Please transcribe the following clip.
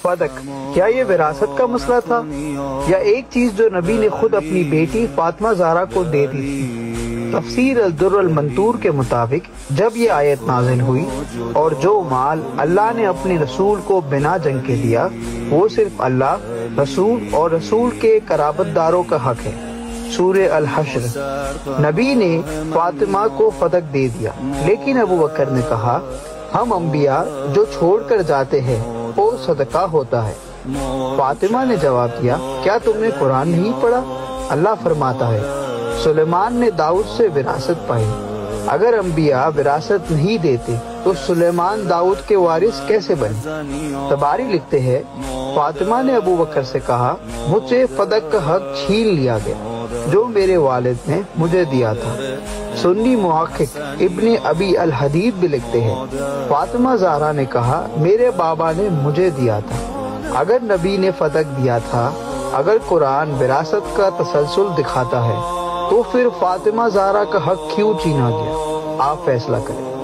فدق، کیا یہ وراثت کا مسئلہ تھا یا ایک چیز جو نبی نے خود اپنی بیٹی فاطمہ زہرا کو دے دی تھی؟ تفسیر الدر المنثور کے مطابق جب یہ آیت نازل ہوئی اور جو مال اللہ نے اپنے رسول کو بنا جنگ کے دیا وہ صرف اللہ، رسول اور رسول کے قرابت داروں کا حق ہے، سورہ الحشر۔ نبی نے فاطمہ کو فدق دے دیا، لیکن ابو بکر نے کہا ہم انبیاء جو چھوڑ کر جاتے ہیں وہ صدقہ ہوتا ہے۔ فاطمہ نے جواب دیا کیا تم نے قرآن نہیں پڑھا؟ اللہ فرماتا ہے سلیمان نے داؤد سے وراثت پائی، اگر انبیاء وراثت نہیں دیتے تو سلیمان داؤد کے وارث کیسے بنے؟ تباری لکھتے ہیں فاطمہ نے ابو بکر سے کہا مجھ سے فدق کا حق چھین لیا گیا جو میرے والد نے مجھے دیا تھا۔ سنی محقق ابن ابی الحدید بھی لکھتے ہیں فاطمہ زہرا نے کہا میرے بابا نے مجھے دیا تھا، اگر نبی نے فدق دیا تھا، اگر قرآن وراثت کا تسلسل دکھاتا ہے تو پھر فاطمہ زہرا کا حق کیوں چھینا گیا؟ آپ فیصلہ کریں۔